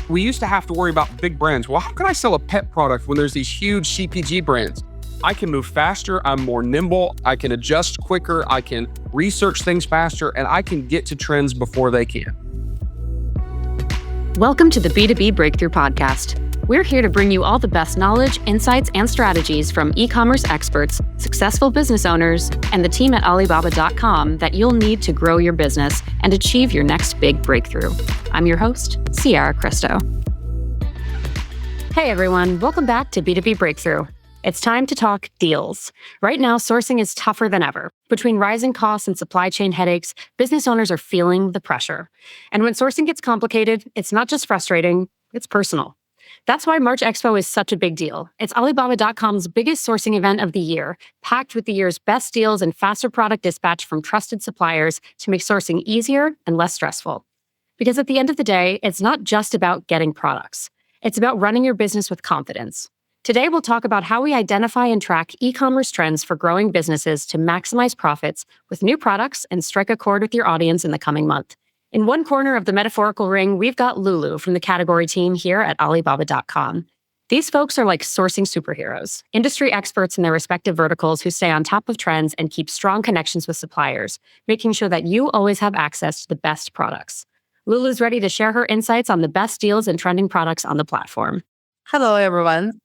We used to have to worry about big brands. Well, how can I sell a pet product when there's these huge CPG brands? I can move faster, I'm more nimble, I can adjust quicker, I can research things faster, and I can get to trends before they can. Welcome to the B2B Breakthrough Podcast. We're here to bring you all the best knowledge, insights, and strategies from e-commerce experts, successful business owners, and the team at Alibaba.com that you'll need to grow your business and achieve your next big breakthrough. I'm your host, Sierra Cristo. Hey everyone, welcome back to B2B Breakthrough. It's time to talk deals. Right now, sourcing is tougher than ever. Between rising costs and supply chain headaches, business owners are feeling the pressure. And when sourcing gets complicated, it's not just frustrating, it's personal. That's why March Expo is such a big deal. It's Alibaba.com's biggest sourcing event of the year, packed with the year's best deals and faster product dispatch from trusted suppliers to make sourcing easier and less stressful. Because at the end of the day, it's not just about getting products. It's about running your business with confidence. Today, we'll talk about how we identify and track e-commerce trends for growing businesses to maximize profits with new products and strike a chord with your audience in the coming month. In one corner of the metaphorical ring, we've got Lulu from the category team here at Alibaba.com. These folks are like sourcing superheroes, industry experts in their respective verticals who stay on top of trends and keep strong connections with suppliers, making sure that you always have access to the best products. Lulu's ready to share her insights on the best deals and trending products on the platform. Hello, everyone.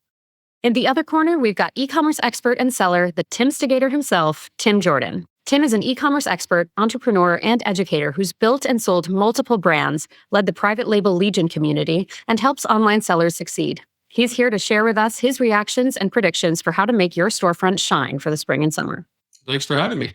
In the other corner, we've got e-commerce expert and seller, the Timstigator himself, Tim Jordan. Tim is an e-commerce expert, entrepreneur, and educator who's built and sold multiple brands, led the private label Legion community, and helps online sellers succeed. He's here to share with us his reactions and predictions for how to make your storefront shine for the spring and summer. Thanks for having me.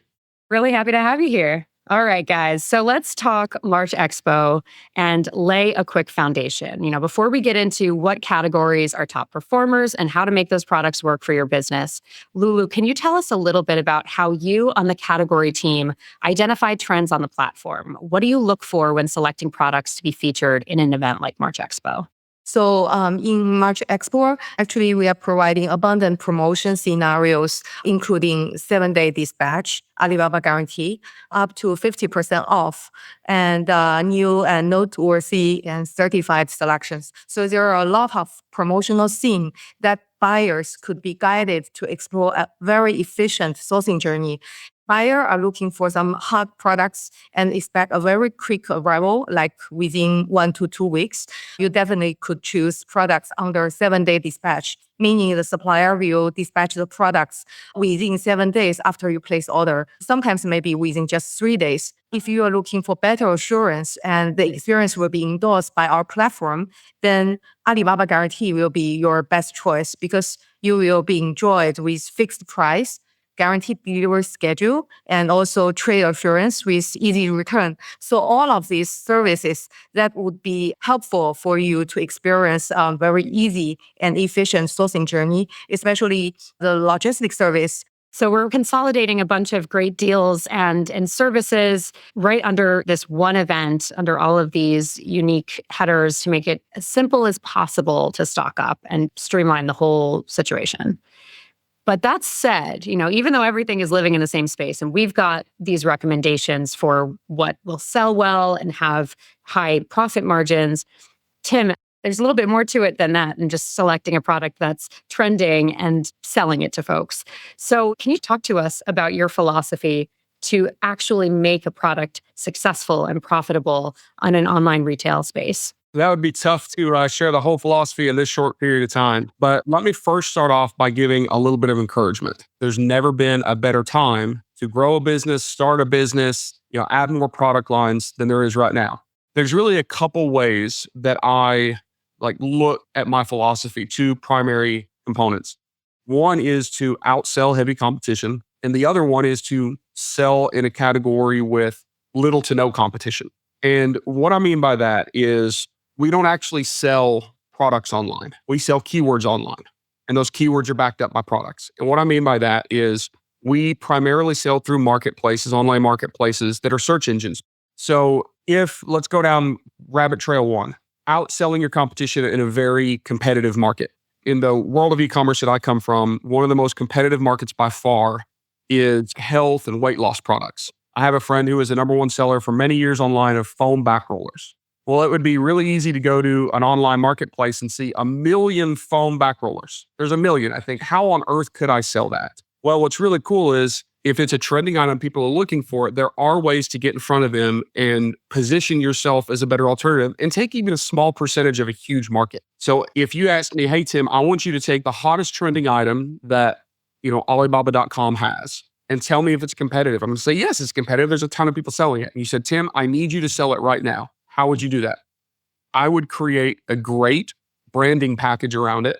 Really happy to have you here. All right, guys. So let's talk March Expo and lay a quick foundation. Before we get into what categories are top performers and how to make those products work for your business, Lulu, can you tell us a little bit about how you on the category team identify trends on the platform? What do you look for when selecting products to be featured in an event like March Expo? So in March Expo, actually, we are providing abundant promotion scenarios, including 7-day dispatch, Alibaba guarantee, up to 50% off, and new and noteworthy and certified selections. So there are a lot of promotional scenes that buyers could be guided to explore a very efficient sourcing journey. Buyers are looking for some hot products and expect a very quick arrival, like within 1 to 2 weeks. You definitely could choose products under 7-day dispatch, meaning the supplier will dispatch the products within 7 days after you place order, sometimes maybe within just 3 days. If you are looking for better assurance and the experience will be endorsed by our platform, then Alibaba Guarantee will be your best choice because you will be enjoyed with fixed price, guaranteed delivery schedule, and also trade assurance with easy return. So all of these services that would be helpful for you to experience a very easy and efficient sourcing journey, especially the logistics service. So we're consolidating a bunch of great deals and services right under this one event, under all of these unique headers to make it as simple as possible to stock up and streamline the whole situation. But that said, even though everything is living in the same space and we've got these recommendations for what will sell well and have high profit margins, Tim, there's a little bit more to it than that and just selecting a product that's trending and selling it to folks. So can you talk to us about your philosophy to actually make a product successful and profitable on an online retail space? That would be tough to share the whole philosophy in this short period of time. But let me first start off by giving a little bit of encouragement. There's never been a better time to grow a business, start a business, add more product lines than there is right now. There's really a couple ways that I look at my philosophy, two primary components. One is to outsell heavy competition, and the other one is to sell in a category with little to no competition. And what I mean by that is we don't actually sell products online. We sell keywords online, and those keywords are backed up by products. And what I mean by that is we primarily sell through marketplaces, online marketplaces that are search engines. So let's go down rabbit trail one, outselling your competition in a very competitive market. In the world of e-commerce that I come from, one of the most competitive markets by far is health and weight loss products. I have a friend who is the number one seller for many years online of foam back rollers. Well, it would be really easy to go to an online marketplace and see a million foam back rollers. There's a million. I think, how on earth could I sell that? Well, what's really cool is if it's a trending item, people are looking for it, there are ways to get in front of them and position yourself as a better alternative and take even a small percentage of a huge market. So if you ask me, hey, Tim, I want you to take the hottest trending item that, Alibaba.com has and tell me if it's competitive. I'm going to say, yes, it's competitive. There's a ton of people selling it. And you said, Tim, I need you to sell it right now. How would you do that? I would create a great branding package around it.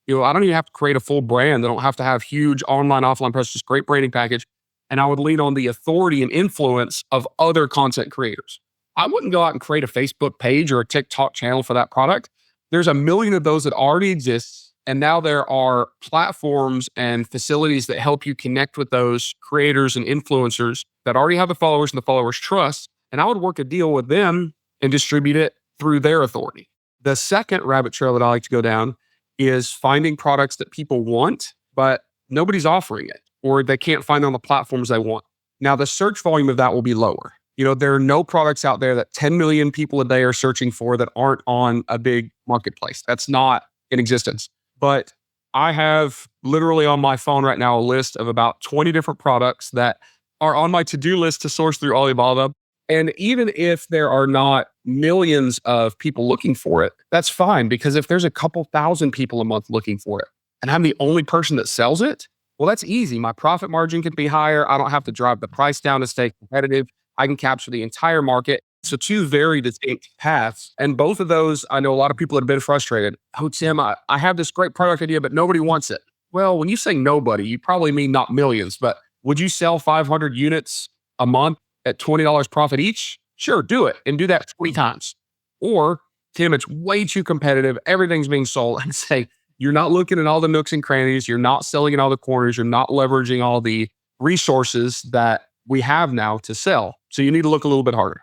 I don't even have to create a full brand. I don't have to have huge online, offline presence, just great branding package. And I would lean on the authority and influence of other content creators. I wouldn't go out and create a Facebook page or a TikTok channel for that product. There's a million of those that already exist. And now there are platforms and facilities that help you connect with those creators and influencers that already have the followers and the followers trust. And I would work a deal with them and distribute it through their authority. The second rabbit trail that I like to go down is finding products that people want, but nobody's offering it or they can't find on the platforms they want. Now, the search volume of that will be lower. There are no products out there that 10 million people a day are searching for that aren't on a big marketplace. That's not in existence. But I have literally on my phone right now a list of about 20 different products that are on my to-do list to source through Alibaba. And even if there are not millions of people looking for it, that's fine. Because if there's a couple thousand people a month looking for it and I'm the only person that sells it, well, that's easy. My profit margin can be higher. I don't have to drive the price down to stay competitive. I can capture the entire market. So two very distinct paths. And both of those, I know a lot of people have been frustrated. Oh, Tim, I have this great product idea, but nobody wants it. Well, when you say nobody, you probably mean not millions, but would you sell 500 units a month at $20 profit each? Sure, do it and do that 20 times. Or, Tim, it's way too competitive. Everything's being sold, and say, you're not looking at all the nooks and crannies. You're not selling in all the corners. You're not leveraging all the resources that we have now to sell. So you need to look a little bit harder.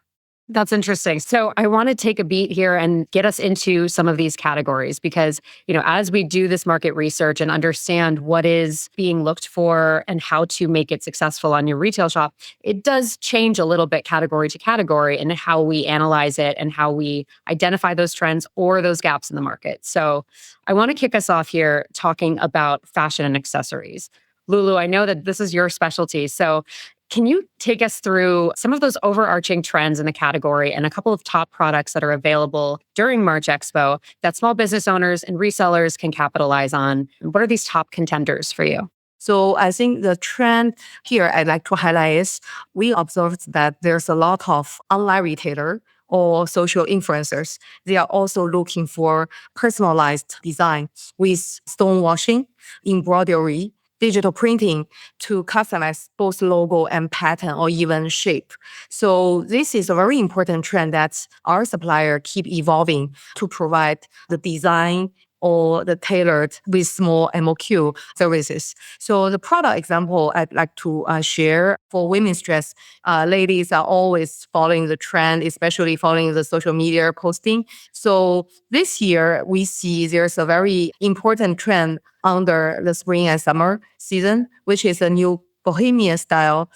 That's interesting. So I want to take a beat here and get us into some of these categories because, as we do this market research and understand what is being looked for and how to make it successful on your retail shop, it does change a little bit category to category and how we analyze it and how we identify those trends or those gaps in the market. So I want to kick us off here talking about fashion and accessories. Lulu, I know that this is your specialty. So can you take us through some of those overarching trends in the category and a couple of top products that are available during March Expo that small business owners and resellers can capitalize on? What are these top contenders for you? So I think the trend here I'd like to highlight is we observed that there's a lot of online retailer or social influencers. They are also looking for personalized design with stonewashing, embroidery, digital printing to customize both logo and pattern or even shape. So this is a very important trend that our supplier keep evolving to provide the design or the tailored with small MOQ services. So the product example I'd like to share for women's dress, ladies are always following the trend, especially following the social media posting. So this year we see there's a very important trend under the spring and summer season, which is a new Bohemian style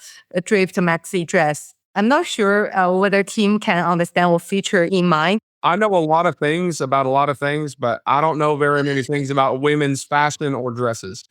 draped maxi dress. I'm not sure whether Tim can understand or feature in mind. I know a lot of things about a lot of things, but I don't know very many things about women's fashion or dresses.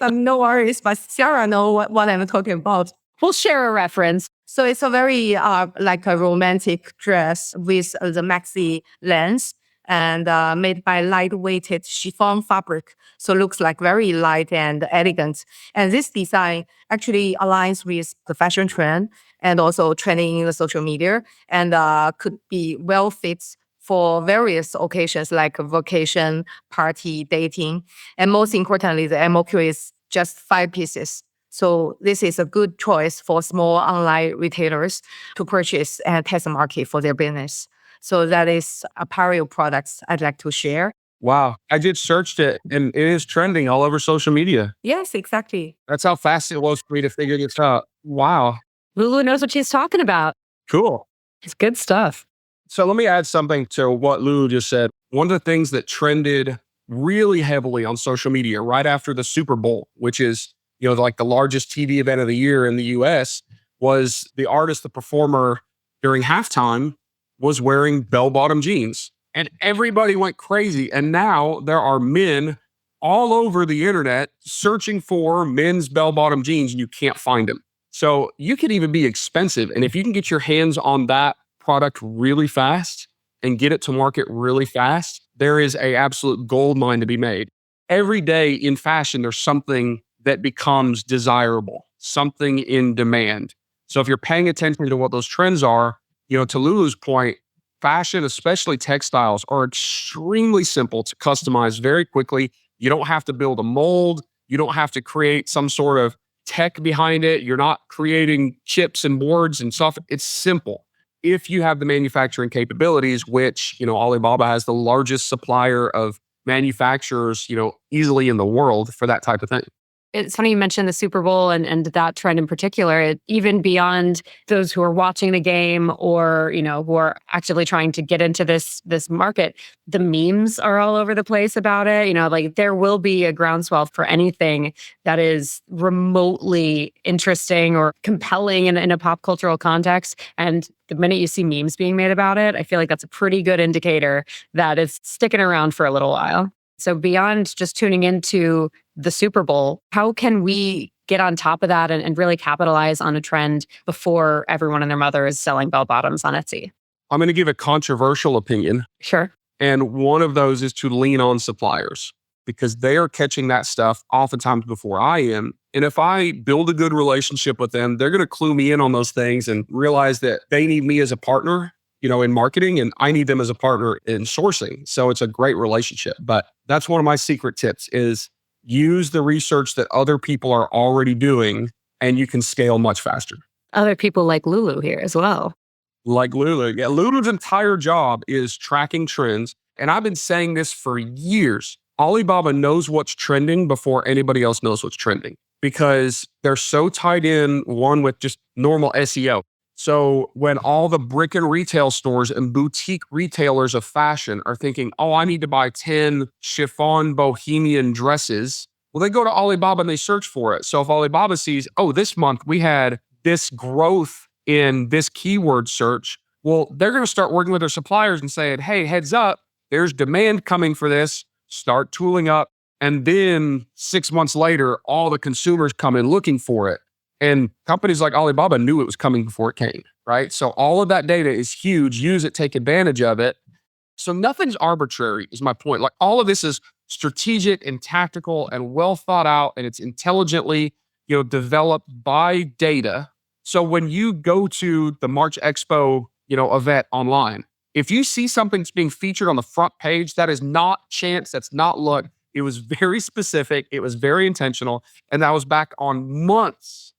No worries, but Sarah knows what I'm talking about. We'll share a reference. So it's a very like a romantic dress with the maxi lens and made by lightweighted chiffon fabric. So it looks like very light and elegant. And this design actually aligns with the fashion trend and also trending in the social media and could be well fit for various occasions like vacation, party, dating. And most importantly, the MOQ is just 5 pieces. So this is a good choice for small online retailers to purchase and test the market for their business. So that is apparel products I'd like to share. Wow. I just searched it and it is trending all over social media. Yes, exactly. That's how fast it was for me to figure this out. Wow. Lulu knows what she's talking about. Cool. It's good stuff. So let me add something to what Lulu just said. One of the things that trended really heavily on social media right after the Super Bowl, which is, like the largest TV event of the year in the US, was the artist, the performer during halftime was wearing bell-bottom jeans. And everybody went crazy. And now there are men all over the internet searching for men's bell-bottom jeans, and you can't find them. So you could even be expensive. And if you can get your hands on that product really fast and get it to market really fast, there is a absolute gold mine to be made. Every day in fashion, there's something that becomes desirable, something in demand. So if you're paying attention to what those trends are, to Lulu's point, fashion, especially textiles, are extremely simple to customize very quickly. You don't have to build a mold. You don't have to create some sort of tech behind it. You're not creating chips and boards and stuff. It's simple. If you have the manufacturing capabilities, which, Alibaba has the largest supplier of manufacturers, easily in the world for that type of thing. It's funny you mentioned the Super Bowl and that trend in particular. Even beyond those who are watching the game or, who are actively trying to get into this market, the memes are all over the place about it. Like there will be a groundswell for anything that is remotely interesting or compelling in a pop cultural context. And the minute you see memes being made about it, I feel like that's a pretty good indicator that it's sticking around for a little while. So beyond just tuning into the Super Bowl, how can we get on top of that and really capitalize on a trend before everyone and their mother is selling bell bottoms on Etsy? I'm going to give a controversial opinion. Sure. And one of those is to lean on suppliers because they are catching that stuff oftentimes before I am. And if I build a good relationship with them, they're going to clue me in on those things and realize that they need me as a partner, in marketing, and I need them as a partner in sourcing. So it's a great relationship. But that's one of my secret tips is use the research that other people are already doing and you can scale much faster. Other people like Lulu here as well. Like Lulu. Yeah, Lulu's entire job is tracking trends. And I've been saying this for years. Alibaba knows what's trending before anybody else knows what's trending because they're so tied in, one, with just normal SEO. So when all the brick and retail stores and boutique retailers of fashion are thinking, oh, I need to buy 10 chiffon Bohemian dresses, well, they go to Alibaba and they search for it. So if Alibaba sees, oh, this month we had this growth in this keyword search, well, they're going to start working with their suppliers and saying, hey, heads up, there's demand coming for this, start tooling up. And then 6 months later, all the consumers come in looking for it. And companies like Alibaba knew it was coming before it came, right? So all of that data is huge. Use it, take advantage of it. So nothing's arbitrary is my point. Like all of this is strategic and tactical and well thought out, and it's intelligently, developed by data. So when you go to the March Expo, event online, if you see something that's being featured on the front page, that is not chance, that's not luck. It was very specific. It was very intentional. And that was back on months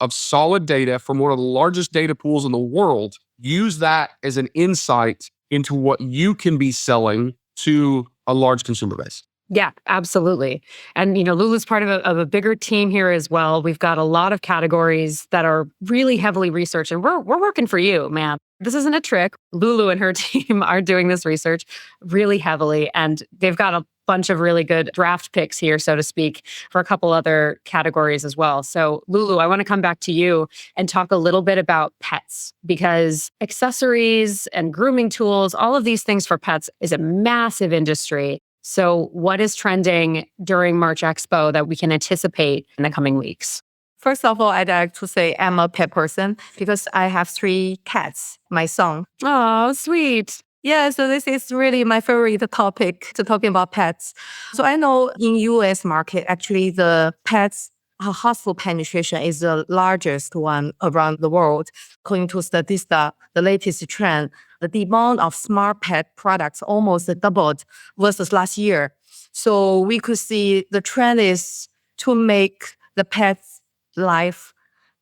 of solid data from one of the largest data pools in the world. Use that as an insight into what you can be selling to a large consumer base. Yeah, absolutely. And, Lulu's part of a bigger team here as well. We've got a lot of categories that are really heavily researched, and we're working for you, man. This isn't a trick. Lulu and her team are doing this research really heavily, and they've got a bunch of really good draft picks here, so to speak, for a couple other categories as well. So, Lulu, I want to come back to you and talk a little bit about pets, because accessories and grooming tools, all of these things for pets is a massive industry. So what is trending during March Expo that we can anticipate in the coming weeks? First of all, I'd like to say I'm a pet person because I have 3 cats, my son. Oh, sweet. Yeah, so this is really my favorite topic to talking about pets. So I know in US market, actually the pets household penetration is the largest one around the world. According to Statista, the latest trend, the demand of smart pet products almost doubled versus last year. So we could see the trend is to make the pet's life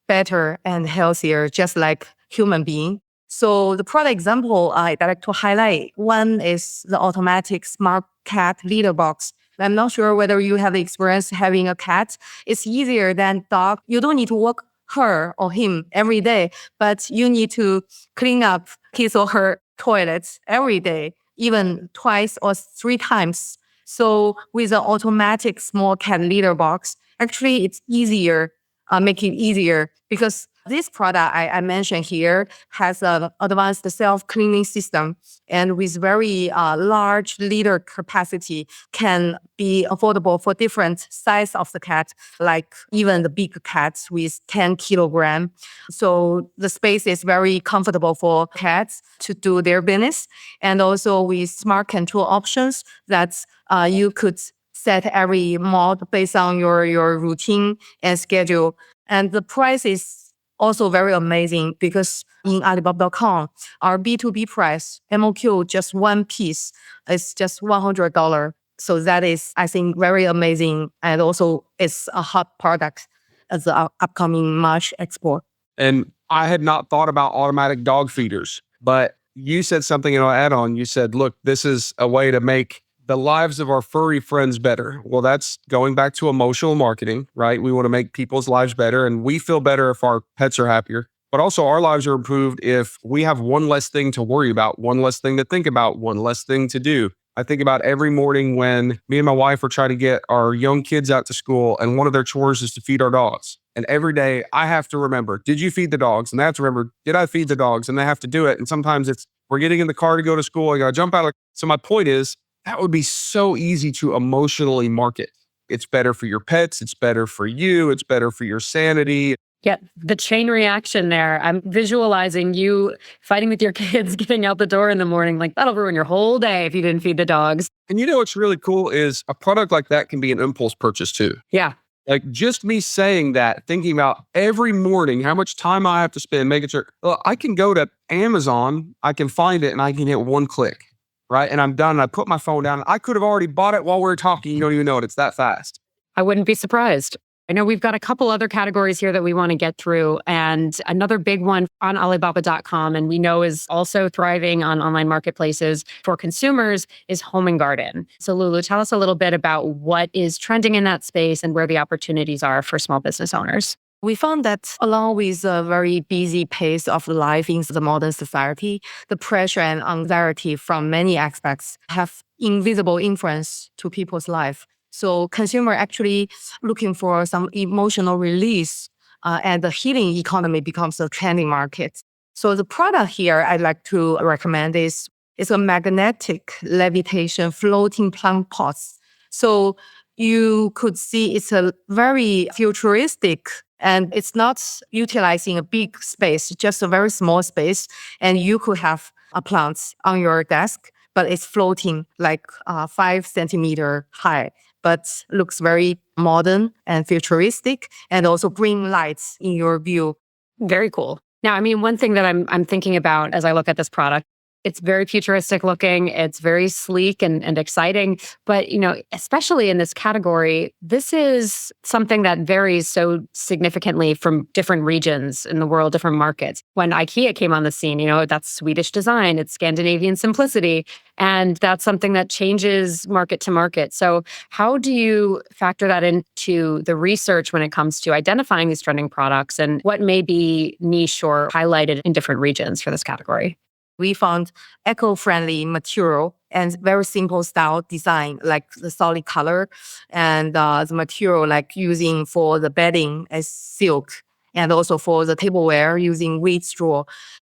better and healthier, just like human being. So the product example I'd like to highlight, one is the automatic smart cat litter box. I'm not sure whether you have experience having a cat. It's easier than dog. You don't need to walk her or him every day, but you need to clean up his or her toilets every day, even twice or 3 times. So with an automatic small cat litter box, actually it's easier, make it easier because This product I mentioned here has an advanced self-cleaning system and with very large liter capacity can be affordable for different size of the cat, like even the big cats with 10 kilogram. So the space is very comfortable for cats to do their business. And also with smart control options that you could set every mode based on your routine and schedule. And the price is also very amazing because in Alibaba.com, our B2B price, MOQ, just one piece, is just $100. So that is, I think, very amazing. And also it's a hot product as the upcoming March Expo. And I had not thought about automatic dog feeders, but you said something in our add-on. You said, look, this is a way to make the lives of our furry friends better. Well, that's going back to emotional marketing, right? We want to make people's lives better and we feel better if our pets are happier. But also our lives are improved if we have one less thing to worry about, one less thing to think about, one less thing to do. I think about every morning when me and my wife are trying to get our young kids out to school and one of their chores is to feed our dogs. And every day I have to remember, did you feed the dogs? And they have to remember, did I feed the dogs? And they have to do it. And sometimes it's, we're getting in the car to go to school. I got to jump out. So my point is, that would be so easy to emotionally market. It's better for your pets. It's better for you. It's better for your sanity. Yeah, the chain reaction there. I'm visualizing you fighting with your kids, getting out the door in the morning. Like that'll ruin your whole day if you didn't feed the dogs. And you know what's really cool is a product like that can be an impulse purchase too. Yeah. Like just me saying that, thinking about every morning, how much time I have to spend making sure, well, I can go to Amazon, I can find it and I can hit one click, right? And I'm done. I put my phone down. I could have already bought it while we were talking. You don't even know it. It's that fast. I wouldn't be surprised. I know we've got a couple other categories here that we want to get through. And another big one on Alibaba.com, and we know is also thriving on online marketplaces for consumers, is home and garden. So Lulu, tell us a little bit about what is trending in that space and where the opportunities are for small business owners. We found that along with a very busy pace of life in the modern society, the pressure and anxiety from many aspects have invisible influence to people's life. So consumer actually looking for some emotional release and the healing economy becomes a trending market. So the product here I'd like to recommend is a magnetic levitation floating plant pots. So you could see it's a very futuristic and it's not utilizing a big space, just a very small space. And you could have a plant on your desk, but it's floating like 5 centimeter high, but looks very modern and futuristic and also bring lights in your view. Very cool. Now, I mean, one thing that I'm thinking about as I look at this product, it's very futuristic looking. It's very sleek and exciting. But, you know, especially in this category, this is something that varies so significantly from different regions in the world, different markets. When IKEA came on the scene, you know, that's Swedish design, it's Scandinavian simplicity. And that's something that changes market to market. So how do you factor that into the research when it comes to identifying these trending products and what may be niche or highlighted in different regions for this category? We found eco-friendly material and very simple style design, like the solid color and the material like using for the bedding as silk and also for the tableware using wheat straw.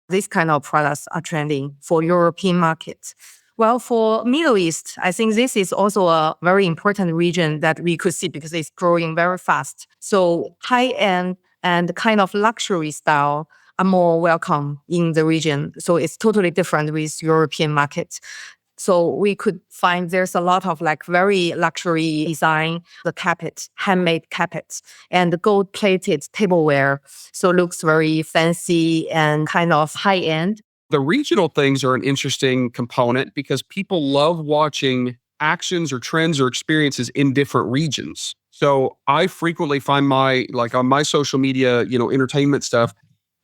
These kind of products are trending for European markets. Well, for Middle East, I think this is also a very important region that we could see because it's growing very fast. So high-end and kind of luxury style are more welcome in the region. So it's totally different with European markets. So we could find there's a lot of like very luxury design, the carpets, handmade carpets, and the gold-plated tableware. So it looks very fancy and kind of high-end. The regional things are an interesting component because people love watching actions or trends or experiences in different regions. So I frequently find on my social media, entertainment stuff,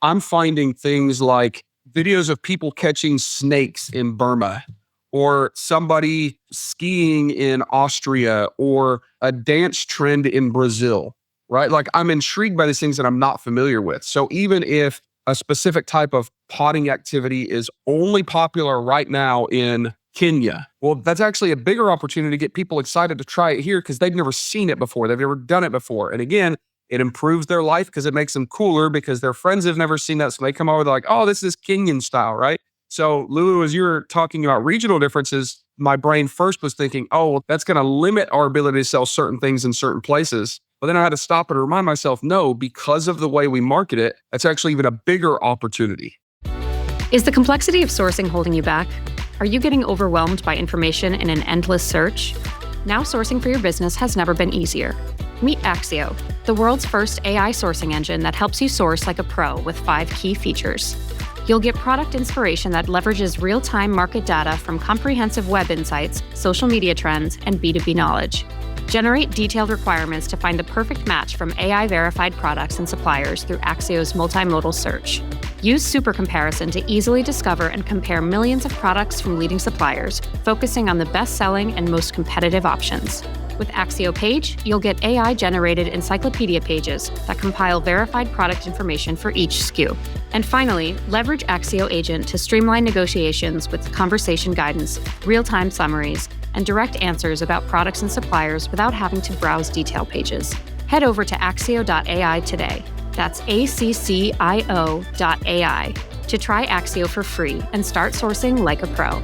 I'm finding things like videos of people catching snakes in Burma or somebody skiing in Austria or a dance trend in Brazil, right? Like I'm intrigued by these things that I'm not familiar with. So even if a specific type of potting activity is only popular right now in Kenya, well, that's actually a bigger opportunity to get people excited to try it here because they've never seen it before. They've never done it before. And again, It improves their life because it makes them cooler because their friends have never seen that. So they come over, they're like, oh, this is Kenyan style, right? So Lulu, as you're talking about regional differences, my brain first was thinking, oh, well, that's going to limit our ability to sell certain things in certain places. But then I had to stop and remind myself, no, because of the way we market it, it's actually even a bigger opportunity. Is the complexity of sourcing holding you back? Are you getting overwhelmed by information in an endless search? Now sourcing for your business has never been easier. Meet Axio, the world's first AI sourcing engine that helps you source like a pro with 5 key features. You'll get product inspiration that leverages real-time market data from comprehensive web insights, social media trends, and B2B knowledge. Generate detailed requirements to find the perfect match from AI-verified products and suppliers through Axio's multimodal search. Use Super Comparison to easily discover and compare millions of products from leading suppliers, focusing on the best-selling and most competitive options. With Axio Page, you'll get AI-generated encyclopedia pages that compile verified product information for each SKU. And finally, leverage Axio Agent to streamline negotiations with conversation guidance, real-time summaries, and direct answers about products and suppliers without having to browse detail pages. Head over to axio.ai today. That's ACCIO.ai to try Axio for free and start sourcing like a pro.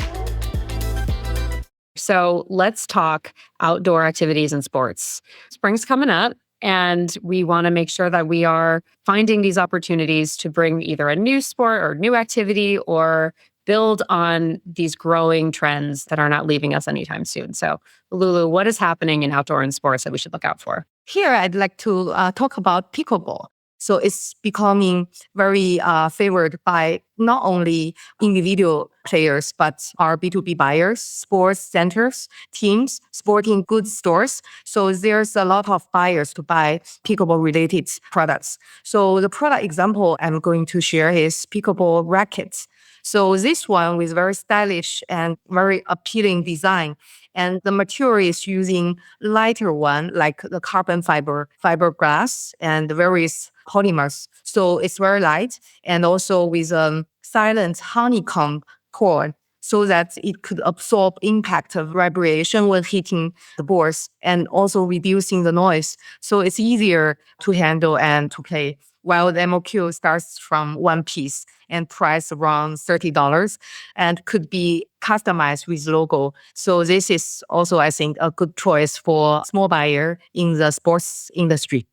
So let's talk outdoor activities and sports. Spring's coming up, and we want to make sure that we are finding these opportunities to bring either a new sport or new activity or build on these growing trends that are not leaving us anytime soon. So, Lulu, what is happening in outdoor and sports that we should look out for? Here, I'd like to talk about pickleball. So it's becoming very favored by not only individual players, but our B2B buyers, sports centers, teams, sporting goods stores. So there's a lot of buyers to buy pickleball related products. So the product example I'm going to share is pickleball rackets. So this one with very stylish and very appealing design. And the material is using lighter one, like the carbon fiberglass and various polymers. So it's very light and also with a silent honeycomb core so that it could absorb impact of vibration when hitting the boards and also reducing the noise. So it's easier to handle and to play. While the MOQ starts from one piece and price around $30 and could be customized with logo. So this is also, I think, a good choice for small buyer in the sports industry.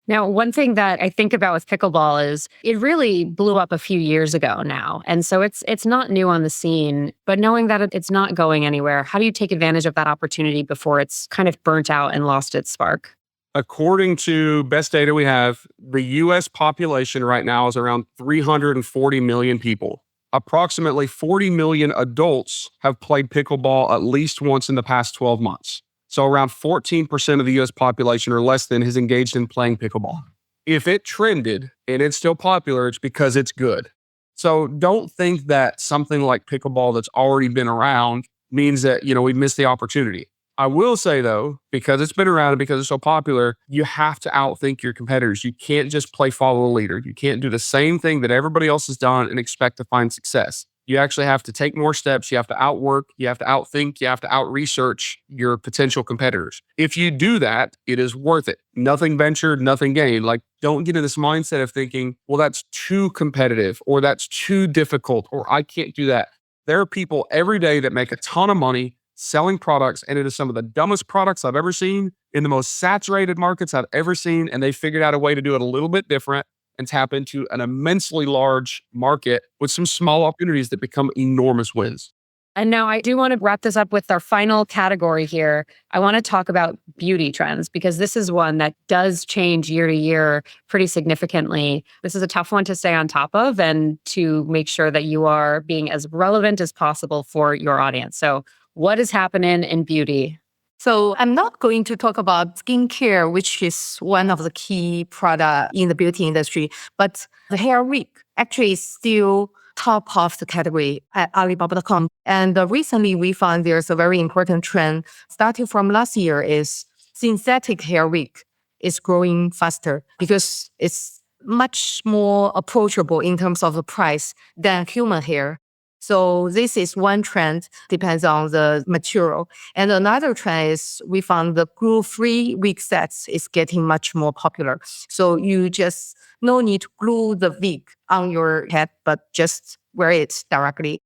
Now, one thing that I think about with pickleball is it really blew up a few years ago now. And so it's not new on the scene, but knowing that it's not going anywhere, how do you take advantage of that opportunity before it's kind of burnt out and lost its spark? According to best data we have, the US population right now is around 340 million people. Approximately 40 million adults have played pickleball at least once in the past 12 months. So around 14% of the US population or less than has engaged in playing pickleball. If it trended and it's still popular, it's because it's good. So don't think that something like pickleball that's already been around means that, we've missed the opportunity. I will say though, because it's been around and because it's so popular, you have to outthink your competitors. You can't just play follow the leader. You can't do the same thing that everybody else has done and expect to find success. You actually have to take more steps. You have to outwork, you have to outthink, you have to out-research your potential competitors. If you do that, it is worth it. Nothing ventured, nothing gained. Like, don't get in this mindset of thinking, well, that's too competitive or that's too difficult or I can't do that. There are people every day that make a ton of money selling products, and it is some of the dumbest products I've ever seen in the most saturated markets I've ever seen, and they figured out a way to do it a little bit different and tap into an immensely large market with some small opportunities that become enormous wins. And now I do want to wrap this up with our final category here. I want to talk about beauty trends because this is one that does change year to year pretty significantly. This is a tough one to stay on top of and to make sure that you are being as relevant as possible for your audience. So what is happening in beauty? So I'm not going to talk about skincare, which is one of the key products in the beauty industry, but the hair wig actually is still top of the category at Alibaba.com. And recently we found there's a very important trend starting from last year is synthetic hair wig is growing faster because it's much more approachable in terms of the price than human hair. So this is one trend, depends on the material. And another trend is we found the glue-free wig sets is getting much more popular. So you just no need to glue the wig on your head, but just wear it directly.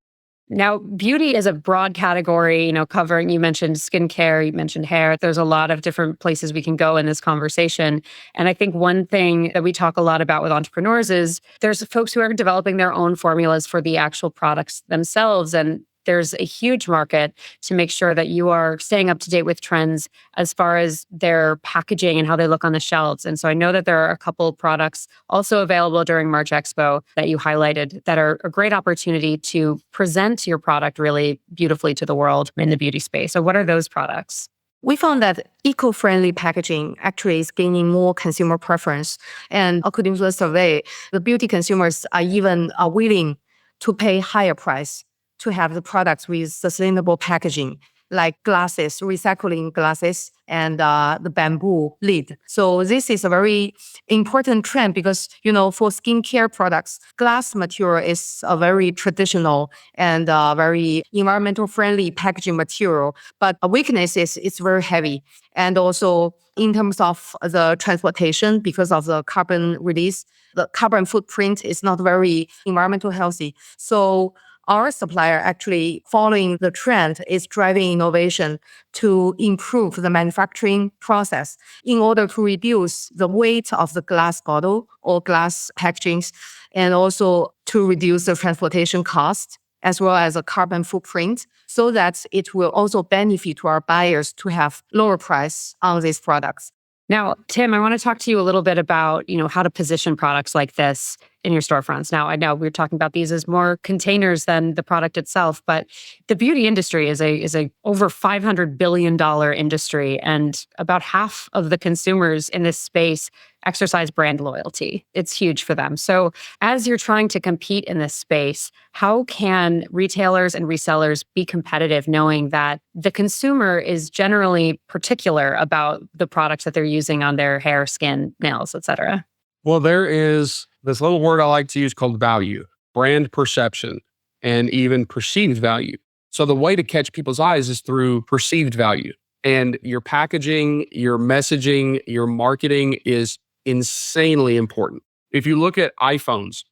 Now, beauty is a broad category, covering, you mentioned skincare, you mentioned hair. There's a lot of different places we can go in this conversation. And I think one thing that we talk a lot about with entrepreneurs is there's folks who are developing their own formulas for the actual products themselves. And there's a huge market to make sure that you are staying up to date with trends as far as their packaging and how they look on the shelves. And so I know that there are a couple of products also available during March Expo that you highlighted that are a great opportunity to present your product really beautifully to the world in the beauty space. So what are those products? We found that eco-friendly packaging actually is gaining more consumer preference. And according to the survey, the beauty consumers are even willing to pay higher price to have the products with sustainable packaging, like glasses, recycling glasses, and the bamboo lid. So this is a very important trend because, for skincare products, glass material is a very traditional and very environmental friendly packaging material. But a weakness is it's very heavy. And also in terms of the transportation, because of the carbon release, the carbon footprint is not very environmental healthy. So our supplier actually following the trend is driving innovation to improve the manufacturing process in order to reduce the weight of the glass bottle or glass packagings and also to reduce the transportation cost as well as a carbon footprint so that it will also benefit to our buyers to have lower price on these products. Now, Tim, I want to talk to you a little bit about, how to position products like this in your storefronts. Now, I know we're talking about these as more containers than the product itself, but the beauty industry is a over $500 billion industry, and about half of the consumers in this space exercise brand loyalty. It's huge for them. So as you're trying to compete in this space, how can retailers and resellers be competitive knowing that the consumer is generally particular about the products that they're using on their hair, skin, nails, et cetera? Well, there is this little word I like to use called value, brand perception, and even perceived value. So the way to catch people's eyes is through perceived value. And your packaging, your messaging, your marketing is insanely important. If you look at iPhones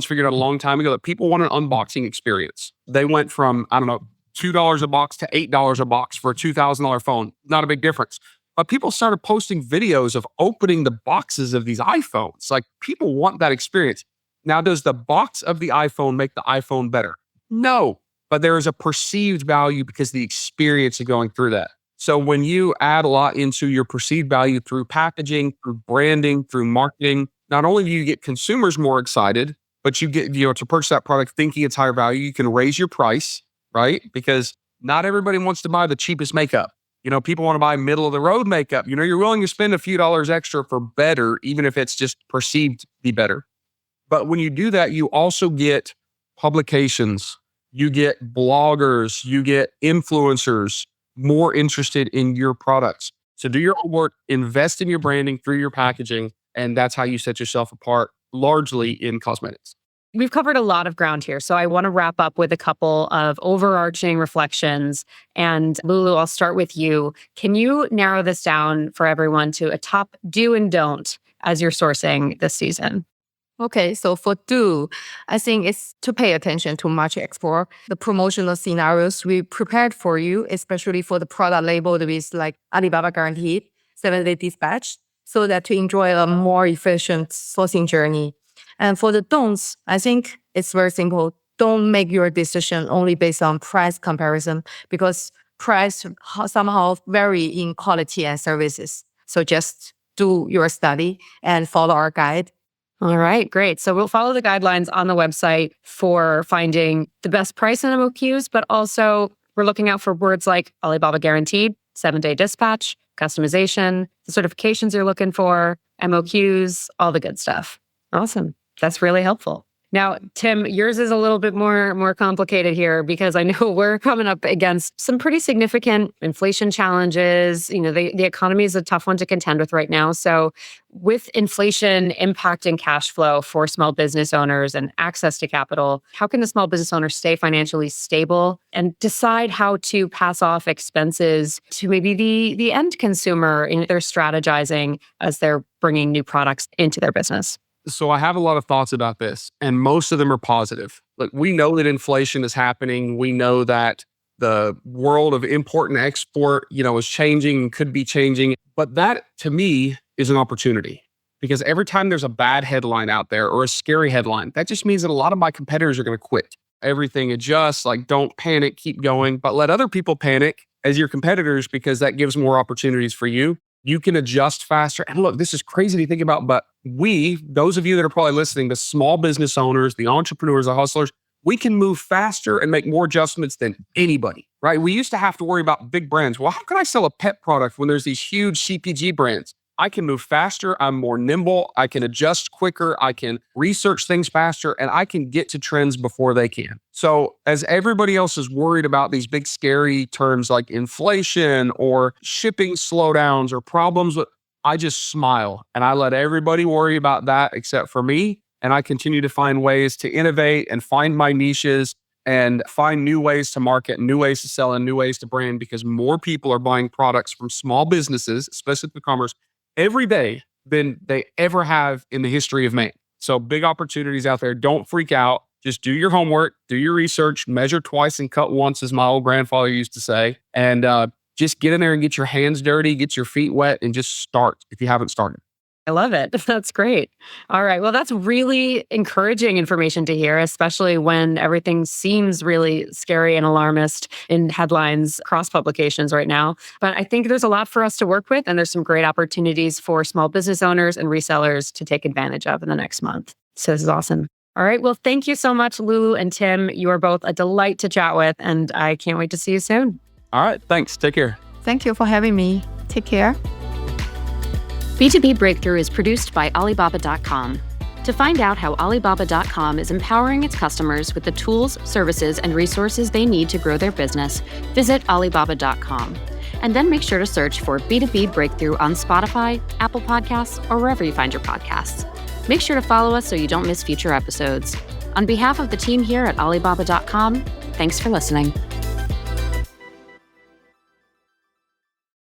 figured out a long time ago that people want an unboxing experience. They went from, $2 a box to $8 a box for a $2,000 phone. Not a big difference. But people started posting videos of opening the boxes of these iPhones. Like, people want that experience. Now, does the box of the iPhone make the iPhone better? No, but there is a perceived value because the experience of going through that. So when you add a lot into your perceived value through packaging, through branding, through marketing, not only do you get consumers more excited, but you get, to purchase that product thinking it's higher value, you can raise your price, right? Because not everybody wants to buy the cheapest makeup. People want to buy middle of the road makeup. You're willing to spend a few dollars extra for better, even if it's just perceived to be better. But when you do that, you also get publications, you get bloggers, you get influencers more interested in your products. So do your homework, invest in your branding through your packaging, and that's how you set yourself apart largely in cosmetics. We've covered a lot of ground here, so I want to wrap up with a couple of overarching reflections. And Lulu, I'll start with you. Can you narrow this down for everyone to a top do and don't as you're sourcing this season? Okay, so for do, I think it's to pay attention to March Expo, the promotional scenarios we prepared for you, especially for the product labeled with like Alibaba guaranteed 7-day dispatch, so that to enjoy a more efficient sourcing journey. And for the don'ts, I think it's very simple. Don't make your decision only based on price comparison because price somehow vary in quality and services. So just do your study and follow our guide. All right, great. So we'll follow the guidelines on the website for finding the best price in MOQs, but also we're looking out for words like Alibaba guaranteed, 7-day dispatch, customization, the certifications you're looking for, MOQs, all the good stuff. Awesome. That's really helpful. Now, Tim, yours is a little bit more complicated here because I know we're coming up against some pretty significant inflation challenges. The economy is a tough one to contend with right now. So with inflation impacting cash flow for small business owners and access to capital, how can the small business owner stay financially stable and decide how to pass off expenses to maybe the end consumer in their strategizing as they're bringing new products into their business? So I have a lot of thoughts about this, and most of them are positive. Look, we know that inflation is happening. We know that the world of import and export, is changing and could be changing. But that, to me, is an opportunity because every time there's a bad headline out there or a scary headline, that just means that a lot of my competitors are going to quit. Everything adjusts, like don't panic, keep going, but let other people panic as your competitors because that gives more opportunities for you. You can adjust faster. And look, this is crazy to think about, but those of you that are probably listening, the small business owners, the entrepreneurs, the hustlers, we can move faster and make more adjustments than anybody, right? We used to have to worry about big brands. Well, how can I sell a pet product when there's these huge CPG brands? I can move faster. I'm more nimble. I can adjust quicker. I can research things faster, and I can get to trends before they can. So as everybody else is worried about these big scary terms like inflation or shipping slowdowns or problems, I just smile and I let everybody worry about that except for me. And I continue to find ways to innovate and find my niches and find new ways to market, new ways to sell, and new ways to brand because more people are buying products from small businesses, especially through commerce, every day than they ever have in the history of man. So big opportunities out there. Don't freak out. Just do your homework, do your research, measure twice and cut once, as my old grandfather used to say. And just get in there and get your hands dirty, get your feet wet, and just start if you haven't started. I love it. That's great. All right. Well, that's really encouraging information to hear, especially when everything seems really scary and alarmist in headlines across publications right now. But I think there's a lot for us to work with, and there's some great opportunities for small business owners and resellers to take advantage of in the next month. So this is awesome. All right. Well, thank you so much, Lulu and Tim. You are both a delight to chat with, and I can't wait to see you soon. All right. Thanks. Take care. Thank you for having me. Take care. B2B Breakthrough is produced by Alibaba.com. To find out how Alibaba.com is empowering its customers with the tools, services, and resources they need to grow their business, visit Alibaba.com. And then make sure to search for B2B Breakthrough on Spotify, Apple Podcasts, or wherever you find your podcasts. Make sure to follow us so you don't miss future episodes. On behalf of the team here at Alibaba.com, thanks for listening.